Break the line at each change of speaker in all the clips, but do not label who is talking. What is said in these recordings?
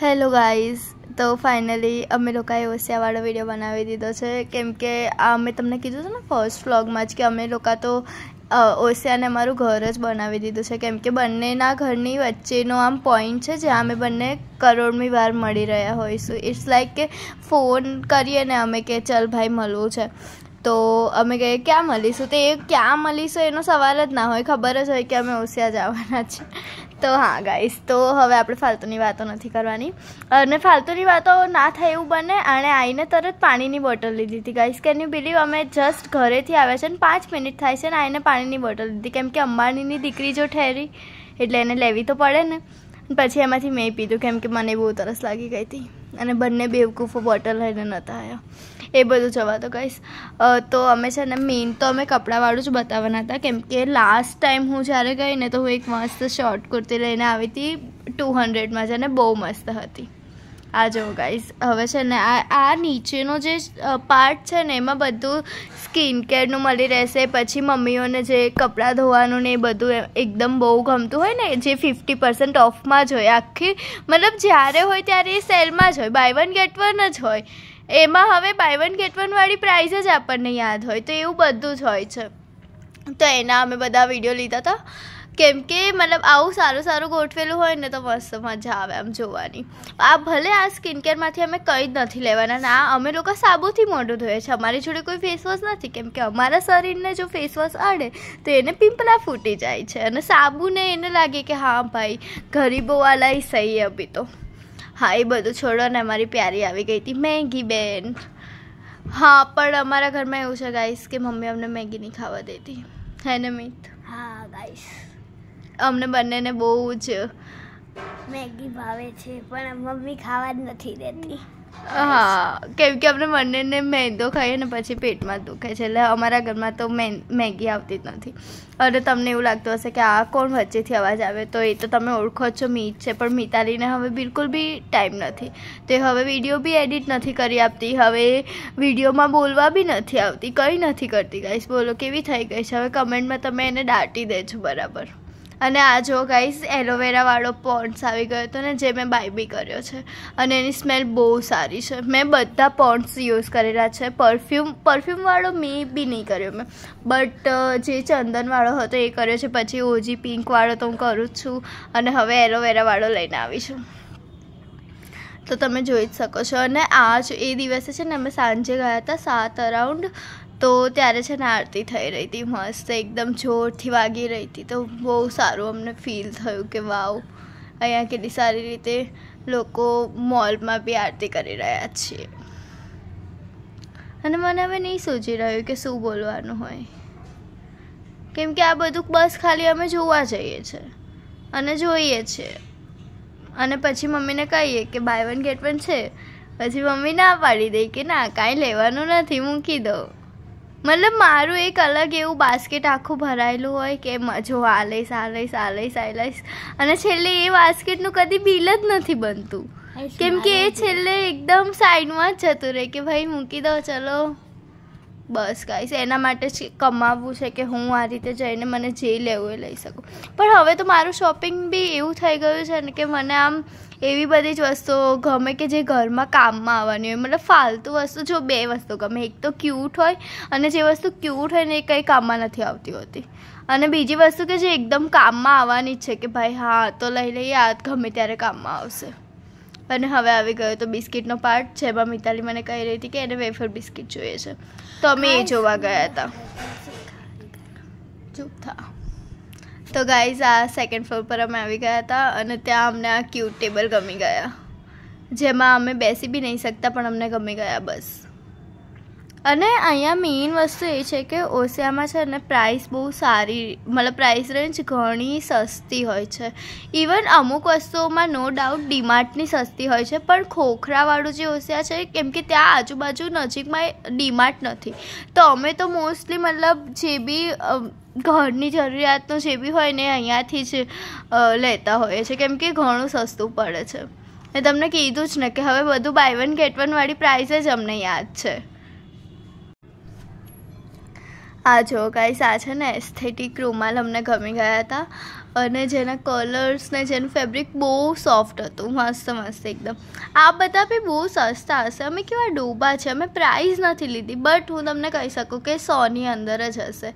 Hello guys, તો finally અમે લોકોએ ઓસિયાવાળો વિડીયો બનાવી દીધો છે. કેમ કે અમે તમને કીધું હતું ને ફર્સ્ટ વ્લોગમાં જ કે અમે લોકો તો ઓસિયાને અમારું ઘર જ બનાવી દીધું છે. કેમ કે બંનેના ઘરની વચ્ચેનો આમ પોઈન્ટ છે જ્યાં અમે બંને કરોડમી વાર મળી રહ્યા હોઈશું. ઇટ્સ લાઈક કે ફોન કરીએ ને અમે કે ચલ ભાઈ મળવું છે, તો અમે કહીએ ક્યાં મળીશું, તો એ ક્યાં મળીશું એનો સવાલ જ ના હોય, ખબર જ હોય કે અમે ઓસિયા જવાના છે. તો હા ગાઈસ, તો હવે આપણે ફાલતુની વાતો નથી કરવાની, અને ફાલતુની વાતો ના થાય એવું બને. અને આવીને તરત પાણીની બોટલ લીધી હતી ગાઈસ. કેન યુ બિલીવ, અમે જસ્ટ ઘરેથી આવ્યા છે ને 5 મિનિટ થાય છે ને આવીને પાણીની બોટલ લીધી. કેમ કે અંબાણીની દીકરી જો ઠહેરી એટલે એને લેવી તો પડે ને. પછી એમાંથી મેં પીધું કેમ કે મને બહુ તરસ લાગી ગઈ હતી, અને બંને બેવકૂફો બોટલ લઈને નહોતા આવ્યા. એ બધું જવા તો ગાઈસ. તો અમે છે ને મેઇન તો અમે કપડાવાળું જ બતાવવાના હતા. કેમ કે લાસ્ટ ટાઈમ હું જ્યારે ગઈ ને તો હું એક મસ્ત શોર્ટ કુર્તી લઈને આવી હતી 200માં જ, અને બહુ મસ્ત હતી. આ જો ગાઈસ, હવે છે ને આ નીચેનો જે પાર્ટ છે ને એમાં બધું સ્કિન કેરનું મળી રહેશે. પછી મમ્મીઓને જે કપડાં ધોવાનું ને એ બધું એકદમ બહુ ગમતું હોય ને, જે 50% ઓફમાં જ હોય આખી, મતલબ જ્યારે હોય ત્યારે એ સેલમાં જ હોય, બાય વન ગેટ વન જ હોય. એમાં હવે બાય વન ગેટ વન વાળી પ્રાઇસ જ આપણને યાદ હોય, તો એવું બધું જ હોય છે. તો એના અમે બધા વિડીયો લીધા હતા. કેમ કે મતલબ આવું સારું સારું ગોઠવેલું હોય ને તો મસ્ત મજા આવે આમ જોવાની. આ ભલે આ સ્કિન કેરમાંથી અમે કંઈ જ નથી લેવાના, ના અમે લોકો સાબુથી મોઢું ધોઈએ છીએ. અમારી જોડે કોઈ ફેસવોશ નથી, કેમ કે અમારા શરીરને જો ફેસવોશ આડે તો એને પિંપલા ફૂટી જાય છે, અને સાબુને એને લાગે કે હા ભાઈ ગરીબો વાલા ही सही है अभी तो. હા, એ બધું છોડો ને અમારી પ્યારી આવી ગઈ હતી મેગી બેન. હા, પણ અમારા ઘરમાં એવું છે ગાઈસ કે મમ્મી અમને મેગી નહીં ખાવા દેતી, હે ને મિત?
હા ગાઈસ,
અમને બંનેને બહુ જ
મેગી ભાવે છે પણ મમ્મી ખાવા જ નથી દેતી.
હા, કેમ કે આપણે બંનેને મેંદો ખાઈએ ને પછી પેટમાં દુખે છે, એટલે અમારા ઘરમાં તો મેગી આવતી જ નથી. અને તમને એવું લાગતું હશે કે આ કોણ વચ્ચેથી અવાજ આવે, તો એ તો તમે ઓળખો છો, મીત છે. પણ મિતાલીને હવે બિલકુલ બી ટાઈમ નથી, તે હવે વિડીયો બી એડિટ નથી કરી આપતી, હવે વિડીયોમાં બોલવા બી નથી આવતી, કંઈ નથી કરતી ગાઈસ. બોલો કેવી થઈ ગઈ છે. હવે કમેન્ટમાં તમે એને દાટી દેજો બરાબર. અને આ જો ગાઈસ, એલોવેરાવાળો પોન્ડ્સ આવી ગયો હતો ને, જે મેં બાય બી કર્યો છે, અને એની સ્મેલ બહુ સારી છે. મેં બધા પોન્ડ્સ યુઝ કરેલા છે. પરફ્યુમવાળો મેં બી નહીં કર્યો મેં, બટ જે ચંદનવાળો હતો એ કર્યો છે. પછી ઓજી પિંકવાળો તો હું કરું જ છું, અને હવે એલોવેરાવાળો લઈને આવી છું. તો તમે જોઈ જ શકો છો. અને આ જ એ દિવસે છે ને અમે સાંજે ગયા હતા 7 અરાઉન્ડ, તો ત્યારે છે ને આરતી થઈ રહી હતી મસ્ત, એકદમ જોરથી વાગી રહી હતી. તો બહુ સારું અમને ફીલ થયું કે વાવ, અહીંયા કેટલી સારી રીતે લોકો મોલમાં બી આરતી કરી રહ્યા છીએ. અને મને હવે નહીં સૂચી રહ્યું કે શું બોલવાનું હોય, કેમ કે આ બધું બસ ખાલી અમે જોવા જઈએ છીએ અને જોઈએ છીએ. અને પછી મમ્મીને કહીએ કે બાય વન ગેટ વન છે, પછી મમ્મી ના પાડી દે કે ના કાંઈ લેવાનું નથી, મૂકી દો. મતલબ મારું એક અલગ એવું બાસ્કેટ આખું ભરાયેલું હોય કે જો આ લઈશ આ લઈશ આ લઈશ આ લઈશ, અને છેલ્લે એ બાસ્કેટનું કદી બિલ જ નથી બનતું, કેમ કે એ છેલ્લે એકદમ સાઈડમાં જ જતું રહે કે ભાઈ મૂકી દો ચલો. બસ ગાઈસ, એના માટે જ કમાવવું છે કે હું આ રીતે જઈને મને જે લેવું એ લઈ શકું. પણ હવે તો મારું શોપિંગ બી એવું થઈ ગયું છે ને કે મને આમ એવી બધી જ વસ્તુઓ ગમે કે જે ઘરમાં કામમાં આવવાની હોય. મતલબ ફાલતુ વસ્તુ જો 2 વસ્તુ ગમે, એક તો ક્યુટ હોય, અને જે વસ્તુ ક્યુટ હોય ને એ કંઈ કામમાં નથી આવતી હોતી, અને બીજી વસ્તુ કે જે એકદમ કામમાં આવવાની જ છે કે ભાઈ હા તો લઈ લઈએ, આ ગમે ત્યારે કામમાં આવશે. અને હવે આવી ગયો તો બિસ્કિટનો પાર્ટ છે. એમાં મિતાલી મને કહી રહી હતી કે એને વેફર બિસ્કિટ જોઈએ છે, તો અમે એ જોવા ગયા હતા. ચૂપ થા. તો ગાઈઝ, આ 2nd ફ્લોર પર અમે આવી ગયા હતા, અને ત્યાં અમને આ ક્યુટ ટેબલ ગમી ગયા, જેમાં અમે બેસી બી નહીં શકતા, પણ અમને ગમી ગયા બસ. અને અહીંયા મેઇન વસ્તુ એ છે કે ઓસિયામાં છે ને પ્રાઇસ બહુ સારી, મતલબ પ્રાઇસ રેન્જ ઘણી સસ્તી હોય છે. ઇવન અમુક વસ્તુઓમાં નો ડાઉટ ડીમાર્ટની સસ્તી હોય છે, પણ ખોખરાવાળું જે ઓસિયા છે, કેમ કે ત્યાં આજુબાજુ નજીકમાં ડીમાર્ટ નથી, તો અમે તો મોસ્ટલી મતલબ જે બી ઘરની જરૂરિયાતનું જે બી હોય ને અહીંયાથી જ લેતા હોઈએ છીએ, કેમ કે ઘણું સસ્તું પડે છે. મેં તમને કીધું જ ને કે હવે બધું બાય વન ગેટ વન વાળી પ્રાઇસ જ અમને યાદ છે. આ જો ગાઈસ, આ છે ને એસ્થેટિક રૂમાલ અમને ગમી ગયા હતા. અને જેના કલર્સ ને જેનું ફેબ્રિક બહુ સોફ્ટ હતું, મસ્ત એકદમ. આ બધા બી બહુ સસ્તા હશે. અમે કેવા ડોબા છે, અમે પ્રાઇસ નથી લીધી, બટ હું તમને કહી શકું કે 100ની અંદર જ હશે.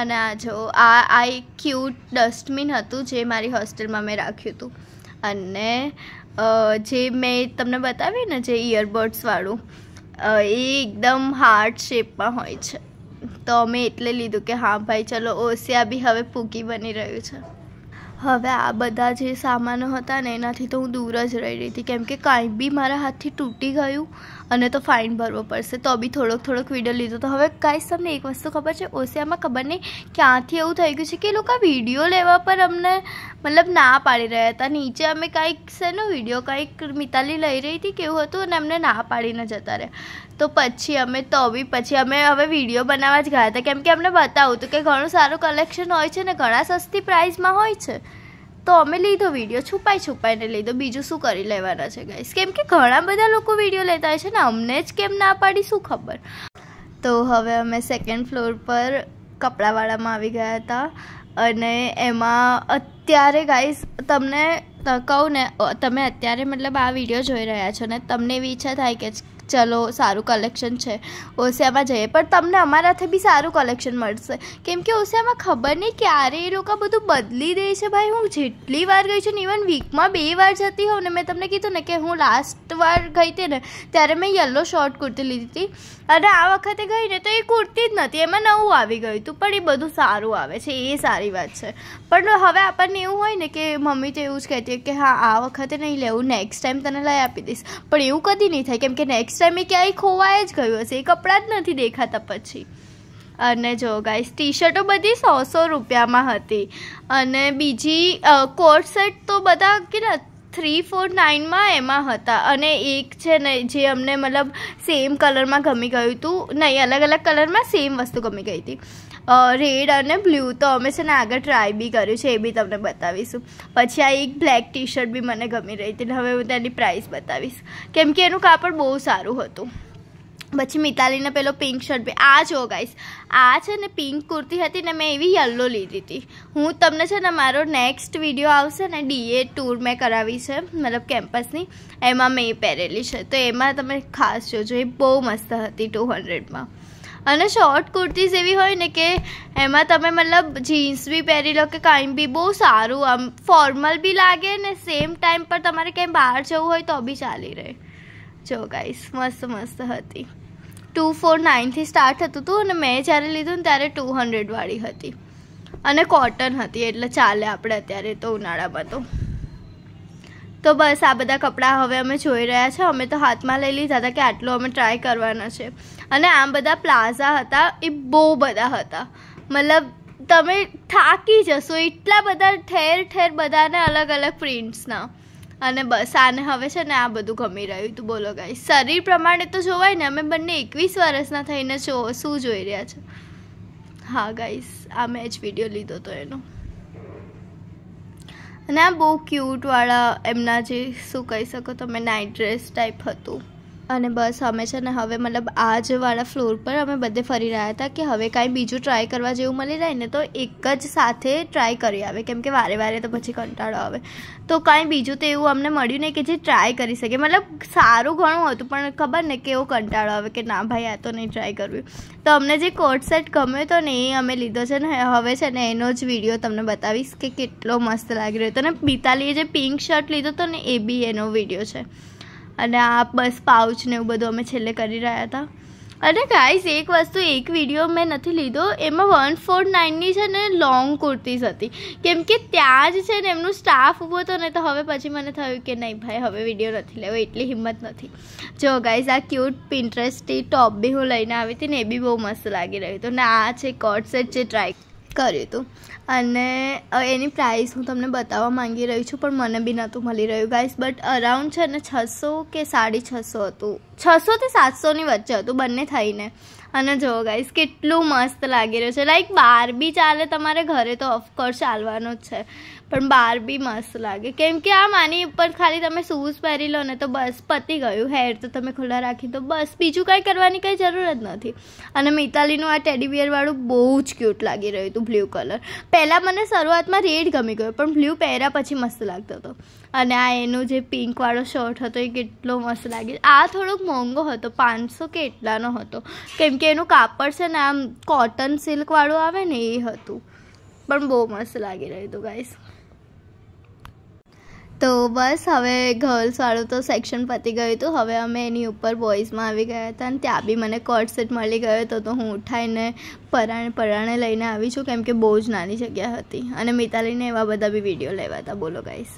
અને આ જો આ એક ક્યુટ ડસ્ટબિન હતું જે મારી હોસ્ટેલમાં મેં રાખ્યું હતું. અને જે મેં તમને બતાવ્યું ને જે ઇયરબડ્સવાળું, એ એકદમ હાર્ટ શેપમાં હોય છે. તો અમે એટલે લીધું કે હા ભાઈ ચલો ઓસિયા બી હવે પૂકી બની રહ્યું છે. હવે આ બધા જે સામાનો હતા ને એનાથી તો હું દૂર જ રહી હતી, કેમ કે કાંઈ બી મારા હાથથી તૂટી ગયું અને તો ફાઇન ભરવો પડશે. તો બી થોડોક વિડીયો લીધો. તો હવે ગાઈસ તમને એક વસ્તુ ખબર છે, ઓસિયામાં ખબર નહીં ક્યાંથી એવું થઈ ગયું છે કે એ લોકો વિડીયો લેવા પર અમને મતલબ ના પાડી રહ્યા હતા. નીચે અમે કાંઈક શેનો વિડીયો કાંઈક મિતાલી લઈ રહી હતી કેવું હતું અને અમને ના પાડીને જતા રહ્યા. તો પછી અમે હવે વિડીયો બનાવવા જ ગયા હતા, કેમ કે અમને બતાવું હતું કે ઘણું સારું કલેક્શન હોય છે ને ઘણા સસ્તી પ્રાઇસમાં હોય છે. તો અમે લીધો વિડીયો, છુપાઈને લીધો. બીજું શું કરી લેવાના છે ગાઈસ, કેમ કે ઘણા બધા લોકો વિડીયો લેતા હોય છે ને, અમને જ કેમ ના પાડી શું ખબર. તો હવે અમે 2nd ફ્લોર પર કપડાવાળામાં આવી ગયા હતા. અને એમાં અત્યારે ગાઈસ તમને કહું ને, તમે અત્યારે મતલબ આ વિડીયો જોઈ રહ્યા છો ને, તમને એવી ઈચ્છા થાય કે ચલો સારું કલેક્શન છે ઓસિયામાં જઈએ, પણ તમને અમારાથી બી સારું કલેક્શન મળશે, કેમ કે ઓસિયામાં ખબર નહીં ક્યારે એ લોકો બધું બદલી દે છે. ભાઈ હું જેટલી વાર ગઈ છું ને, ઇવન વીકમાં 2 વાર જતી હોઉં ને, મેં તમને કીધું ને કે હું લાસ્ટ વાર ગઈ હતી ને ત્યારે મેં યલો શોર્ટ કુર્તી લીધી હતી, અને આ વખતે ગઈ ને તો એ કુર્તી જ નથી, એમાં નવું આવી ગયું હતું. પણ એ બધું સારું આવે છે, એ સારી વાત છે. પણ હવે આપણને એવું હોય ને કે મમ્મી તો એવું જ કહેતી કે હા આ વખતે નહીં લેવું, નેક્સ્ટ ટાઈમ તને લઈ આપી દઈશ. પણ એવું કદી નહીં થાય, કેમ કે નેક્સ્ટ ટાઈમ એ ક્યાંય ખોવાય જ ગયું હશે, એ કપડાં જ નથી દેખાતા પછી. અને જો ગાઈસ ટી શર્ટો બધી 100 રૂપિયામાં હતી. અને બીજી કોટ સેટ તો બધા કેટલા 349માં એમાં હતા. અને એક છે ને જે અમને મતલબ સેમ કલરમાં ગમી ગયું હતું, નહીં અલગ કલરમાં સેમ વસ્તુ ગમી ગઈ હતી, રેડ અને બ્લુ. તો અમે છે ને આગળ ટ્રાય બી કર્યું છે, એ બી તમને બતાવીશું. પછી આ એક બ્લેક ટી શર્ટ બી મને ગમી રહી હતી, હવે હું તેની પ્રાઇસ બતાવીશ, કેમ કે એનું કાપડ બહુ સારું હતું. પછી મિતાલીને પેલો પિંક શર્ટ બી, આ જો ગાઈસ આ છે ને પિંક કુર્તી હતી ને, મેં એવી યલો લીધી હતી. હું તમને છે ને મારો નેક્સ્ટ વિડીયો આવશે ને, DA ટૂર મેં કરાવી છે મતલબ કેમ્પસની, એમાં મેં પહેરેલી છે. તો એમાં તમે ખાસ જોજો, એ બહુ મસ્ત હતી 200માં. અને શોર્ટ કુર્તીઝ એવી હોય ને કે એમાં તમે મતલબ જીન્સ બી પહેરી લો કે કાંઈ બી, બહુ સારું આમ ફોર્મલ બી લાગે ને સેમ ટાઈમ પર તમારે ક્યાંય બહાર જવું હોય તો બી ચાલી રહે. જો ગાઈસ મસ્ત હતી. 249થી સ્ટાર્ટ થતું હતું અને મેં જ્યારે લીધું ને ત્યારે 200વાળી હતી. અને કોટન હતી એટલે ચાલે આપણે અત્યારે તો ઉનાળામાં તો બસ આ બધા કપડાં હવે અમે જોઈ રહ્યા છે. અમે તો હાથમાં લઈ લીધા હતા કે આટલું અમે ટ્રાય કરવાના છે. અને આ બધા પ્લાઝા હતા, એ બહુ બધા હતા, મતલબ તમે થાકી જશો એટલા બધા, ઠેર બધાને અલગ પ્રિન્ટ્સના. અને બસ આને હવે છે ને આ બધું ગમી રહ્યું હતું. બોલો ગાઈસ, શરીર પ્રમાણે તો જોવાય ને, અમે બંને 21 વર્ષના થઈને શું જોઈ રહ્યા છે. હા ગાઈસ, આ મેં જ વિડીયો લીધો હતો એનો. અને આ બહુ ક્યુટવાળા એમના જે શું કહી શકો તમે નાઇટ ડ્રેસ ટાઈપ હતું. અને બસ અમે છે ને હવે મતલબ આ જ વાળા ફ્લોર પર અમે બધે ફરી રહ્યા હતા કે હવે કાંઈ બીજું ટ્રાય કરવા જેવું મળી જાય ને તો એક જ સાથે ટ્રાય કરી આવે, કેમ કે વારે તો પછી કંટાળો આવે. તો કાંઈ બીજું તો એવું અમને મળ્યું નહીં કે જે ટ્રાય કરી શકે. મતલબ સારું ઘણું હતું પણ ખબર ને કે એવો કંટાળો આવે કે ના ભાઈ આ તો નહીં ટ્રાય કરવું. તો અમને જે કોટ સેટ ગમ્યો હતો ને એ અમે લીધો છે ને, હવે છે ને એનો જ વિડીયો તમને બતાવીશ કે કેટલો મસ્ત લાગી રહ્યો હતો. અને મિતાલીએ જે પિંક શર્ટ લીધો હતો ને એ બી એનો વિડીયો છે. અને આ બસ પાઉચ ને એવું બધું અમે છેલ્લે કરી રહ્યા હતા. અને ગાઈસ એક વસ્તુ, એક વિડીયો મેં નથી લીધો, એમાં 149ની છે ને લોંગ કુર્તીઝ હતી, કેમ કે ત્યાં જ છે ને એમનું સ્ટાફ ઊભો હતો ને, તો હવે પછી મને થયું કે નહીં ભાઈ હવે વિડીયો નથી લેવો, એટલી હિંમત નથી. જો ગાઈસ આ ક્યુટ પિન્ટરેસ્ટથી ટોપ બી હું લઈને આવી હતી ને, એ બી બહુ મસ્ત લાગી રહ્યું હતું. ને આ છે કોટ સેટ જે ટ્રાય કર્યું હતું. અને એની પ્રાઇસ હું તમને બતાવવા માંગી રહી છું પણ મને બી નહોતું મળી રહ્યું ગાઈસ, બટ અરાઉન્ડ છે ને 600 કે 650 હતું, 600 થી 700ની વચ્ચે હતું બંને થઈને. અને જો ગાઈસ કેટલું મસ્ત લાગી રહ્યું છે, લાઈક બહાર બી ચાલે તમારે, ઘરે તો ઓફકોર્સ ચાલવાનું જ છે, પણ બહાર બી મસ્ત લાગે, કેમ કે આમ આની ઉપર ખાલી તમે શૂઝ પહેરી લો ને તો બસ પતી ગયું. હેર તો તમે ખુલ્લા રાખી તો બસ, બીજું કાંઈ કરવાની કંઈ જરૂર જ નથી. અને મિતાલીનું આ ટેડી બિયરવાળું બહુ જ ક્યુટ લાગી રહ્યું હતું, બ્લુ કલર. પહેલાં મને શરૂઆતમાં રેડ ગમી ગયો, પણ બ્લુ પહેર્યા પછી મસ્ત લાગતો હતો. અને આ એનું જે પિંકવાળો શર્ટ હતો એ કેટલો મસ્ત લાગે. આ થોડોક મોંઘો હતો, 500 કે એટલાનો હતો, કેમ કે એનું કાપડ છે ને આમ કોટન સિલ્કવાળું આવે ને એ હતું, પણ બહુ મસ્ત લાગી રહ્યું હતું ગાઈસ. તો બસ હવે ગર્લ્સવાળું તો સેક્શન પતી ગયું હતું. હવે અમે એની ઉપર બોયઝમાં આવી ગયા હતા અને ત્યાં બી મને કોટ સેટ મળી ગયો હતો, તો હું ઉઠાઈને પરાણે લઈને આવી છું, કેમ કે બહુ જ નાની જગ્યા હતી. અને મિતાલીને એવા બધા બી વિડીયો લેવા હતા. બોલો ગાઈસ.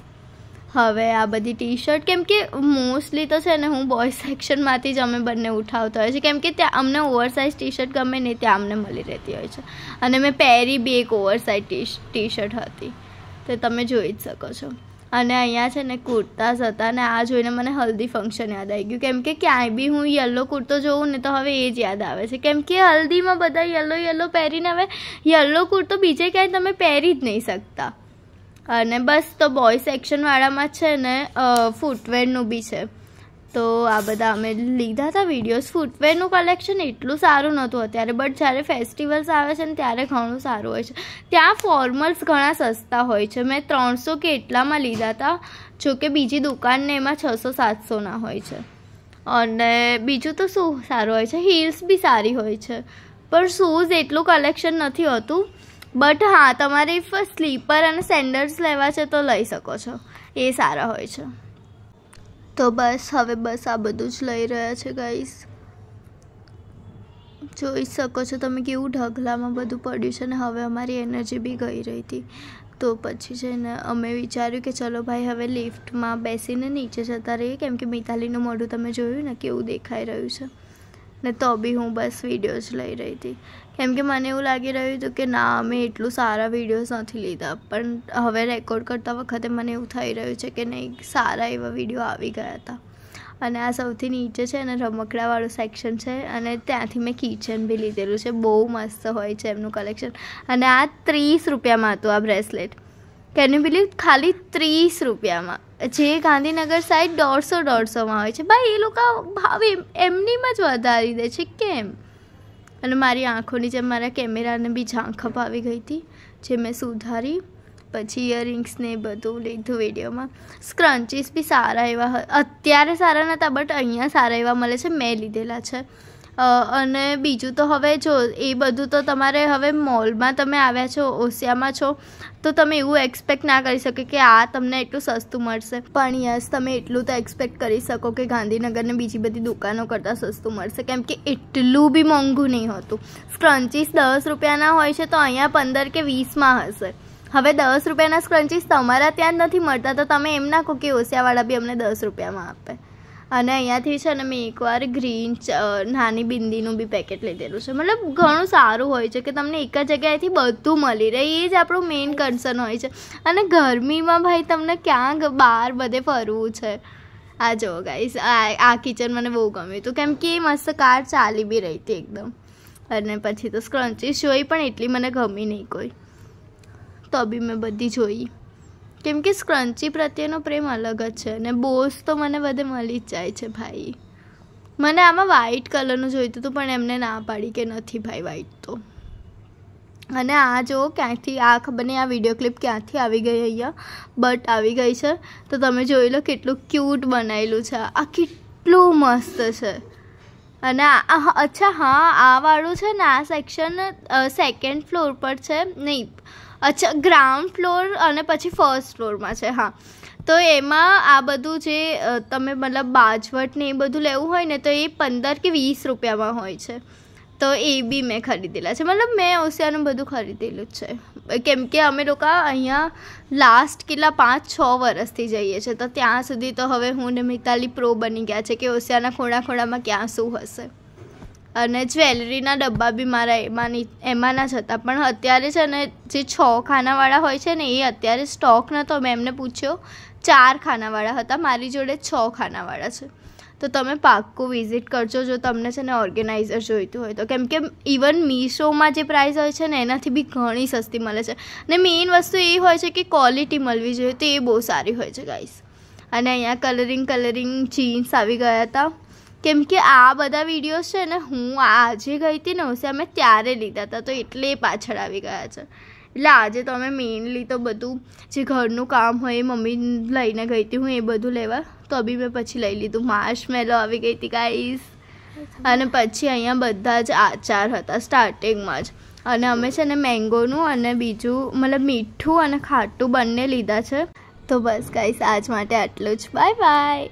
હવે આ બધી ટી શર્ટ, કેમ કે મોસ્ટલી તો છે ને હું બોયઝ સેક્શનમાંથી જ અમે બંને ઉઠાવતા હોય છે, કેમ કે ત્યાં અમને ઓવરસાઇઝ ટી શર્ટ ગમે નહીં, ત્યાં અમને મળી રહેતી હોય છે. અને મેં પહેરી બી એક ઓવરસાઇઝ ટી શર્ટ હતી, તો તમે જોઈ જ શકો છો. અને અહીંયા છે ને કુર્તાસ હતા, અને આ જોઈને મને હલ્દી ફંક્શન યાદ આવી ગયું, કેમ કે ક્યાંય બી હું યલો કુર્તો જોઉં ને તો હવે એ જ યાદ આવે છે, કેમ કે હલ્દીમાં બધા યલો પહેરીને હવે યલો કુર્તો બીજે ક્યાંય તમે પહેરી જ નહીં શકતા. અને બસ તો બોય સેક્શનવાળામાં છે ને ફૂટવેરનું બી છે, તો આ બધા અમે લીધા હતા વિડીયોઝ. ફૂટવેરનું કલેક્શન એટલું સારું નહોતું અત્યારે, બટ જ્યારે ફેસ્ટિવલ્સ આવે છે ને ત્યારે ઘણું સારું હોય છે. ત્યાં ફોર્મલ્સ ઘણા સસ્તા હોય છે. મેં 300 કે એટલામાં લીધા હતા, જોકે બીજી દુકાનને એમાં 600-700ના હોય છે. અને બીજું તો શું સારું હોય છે, હીલ્સ બી સારી હોય છે, પણ શૂઝ એટલું કલેક્શન નથી હોતું. બટ હા, તમારે ઇફ સ્લીપર અને સેન્ડલ્સ લેવા છે તો લઈ શકો છો, એ સારા હોય છે. તો બસ હવે આ બધું જ લઈ રહ્યા છે ગાઈસ. જોઈ શકો છો તમે કેવું ઢગલામાં બધું પડ્યું છે, ને હવે અમારી એનર્જી બી ગઈ રહી હતી. તો પછી છે ને અમે વિચાર્યું કે ચલો ભાઈ હવે લિફ્ટમાં બેસીને નીચે જતા રહીએ, કેમ કે મિતાલીનું મોઢું તમે જોયું ને કેવું દેખાઈ રહ્યું છે. ને તો બી હું બસ વિડીયોઝ લઈ રહી હતી, કેમ કે મને એવું લાગી રહ્યું હતું કે ના અમે એટલું સારા વિડીયોઝ નથી લીધા, પણ હવે રેકોર્ડ કરતા વખતે મને એવું થઈ રહ્યું છે કે નહીં, સારા એવા વિડીયો આવી ગયા હતા. અને આ સૌથી નીચે છે અને રમકડાવાળું સેક્શન છે, અને ત્યાંથી મેં કિચન બી લીધેલું છે. બહુ મસ્ત હોય છે એમનું કલેક્શન. અને આ 30 રૂપિયામાં હતું આ બ્રેસલેટ, કેન યુ બિલીવ, ખાલી 30 રૂપિયામાં. જે ગાંધીનગર સાઈડ 150-150માં હોય છે, ભાઈ એ લોકો ભાવ એમનીમાં જ વધારી દે છે, કેમ? અને મારી આંખોની જેમ મારા કેમેરાને બી ઝાંખપ આવી ગઈ હતી, જે મેં સુધારી. પછી ઇયરિંગ્સને બધું લીધું વિડીયોમાં. સ્ક્રન્ચીસ બી સારા એવા અત્યારે સારા નહોતા, બટ અહીંયા સારા એવા મળે છે, મેં લીધેલા છે. અને બીજું તો હવે જો એ બધું તો તમારે હવે મોલમાં તમે આવ્યા છો, ઓસિયામાં છો, તો તમે એવું એક્સપેક્ટ ના કરી શકો કે આ તમને એટલું સસ્તું મળશે. પણ યસ, તમે એટલું તો એક્સપેક્ટ કરી શકો કે ગાંધીનગરને બીજી બધી દુકાનો કરતાં સસ્તું મળશે, કેમ કે એટલું બી મોંઘું નહીં હોતું. સ્ક્રન્ચીસ 10 રૂપિયાના હોય છે, તો અહીંયા 15 કે 20માં હશે. હવે 10 રૂપિયાના સ્ક્રન્ચીસ તમારા ત્યાં જ નથી મળતા, તો તમે એમ ના કહો કે ઓસિયાવાળા બી અમને 10 રૂપિયામાં આપે. અને અહીંયાથી છે ને મેં એકવાર ગ્રીન નાની બિંદીનું બી પેકેટ લીધેલું છે. મતલબ ઘણું સારું હોય છે કે તમને એક જ જગ્યાએથી બધું મળી રહે, એ જ આપણું મેઇન કન્સર્ન હોય છે. અને ગરમીમાં ભાઈ તમને ક્યાં બહાર બધે ફરવું છે. આ જો ગાઈસ, આ કિચન મને બહુ ગમ્યું હતું, કેમ કે એ મસ્ત કાર ચાલી બી રહી હતી એકદમ. અને પછી તો સ્ક્રન્ચીસ જોઈ, પણ એટલી મને ગમી નહીં કોઈ, તો બી મેં બધી જોઈ, કેમ કે સ્ક્રન્ચી પ્રત્યેનો પ્રેમ અલગ જ છે. અને બોસ તો મને બધે મળી જ જાય છે ભાઈ. મને આમાં વ્હાઇટ કલરનું જોઈતું હતું, પણ એમને ના પાડી કે નથી ભાઈ વ્હાઇટ તો. અને આ જો ક્યાંથી, આ ખબર નહીં આ વિડીયો ક્લિપ ક્યાંથી આવી ગઈ અહીંયા, બટ આવી ગઈ છે. તો તમે જોઈ લો કેટલું ક્યુટ બનાવેલું છે. આ કેટલું મસ્ત છે. અને અચ્છા હા, આ વાળું છે ને આ સેક્શન 2nd ફ્લોર પર છે, નહીં અચ્છા ગ્રાઉન્ડ ફ્લોર અને પછી 1st ફ્લોરમાં છે. હા, તો એમાં આ બધું જે તમે મતલબ બાજવટ ને એ બધું લેવું હોય ને, તો એ 15 કે 20 રૂપિયામાં હોય છે. તો એ બી મેં ખરીદેલા છે. મતલબ મેં ઓસિયાનું બધું ખરીદેલું જ છે, કેમ કે અમે લોકો અહીંયા લાસ્ટ કેટલા 5-6 વર્ષથી જઈએ છીએ, તો ત્યાં સુધી તો હવે હું ને મિતાલી પ્રો બની ગયા છે કે ઓસિયાના ખૂણામાં ક્યાં શું હશે. અને જ્વેલરીના ડબ્બા બી મારા એમાંના જ હતા, પણ અત્યારે છે ને જે 6 ખાનાવાળા હોય છે ને, એ અત્યારે સ્ટોક નહોતો. મેં એમને પૂછ્યો 4 ખાનાવાળા હતા, મારી જોડે 6 ખાનાવાળા છે. તો તમે પાક્કું વિઝિટ કરજો જો તમને છે ને ઓર્ગેનાઇઝર જોઈતું હોય તો, કેમ કે ઇવન મીશોમાં જે પ્રાઇસ હોય છે ને એનાથી બી ઘણી સસ્તી મળે છે. અને મેઇન વસ્તુ એ હોય છે કે ક્વોલિટી મળવી જોઈએ, તો એ બહુ સારી હોય છે ગાઈસ. અને અહીંયા કલરિંગ જીન્સ આવી ગયા હતા, કેમ કે આ બધા વિડીયોઝ છે ને હું આજે ગઈ હતી ને ઓસિયા મેં ત્યારે લીધા હતા, તો એટલે પાછળ આવી ગયા છે. એટલે આજે તો અમે મેઇનલી તો બધું જે ઘરનું કામ હોય એ મમ્મી લઈને ગઈ હતી હું એ બધું લેવા, તો બી મેં પછી લઈ લીધું. માર્શમેલો આવી ગઈ હતી ગાઈસ. અને પછી અહીંયા બધા જ આચાર હતા સ્ટાર્ટિંગમાં જ. અને અમે છે ને મેંગોનું અને બીજું મતલબ મીઠું અને ખાટું બંને લીધા છે. તો બસ ગાઈસ આજ માટે આટલું જ. Bye bye.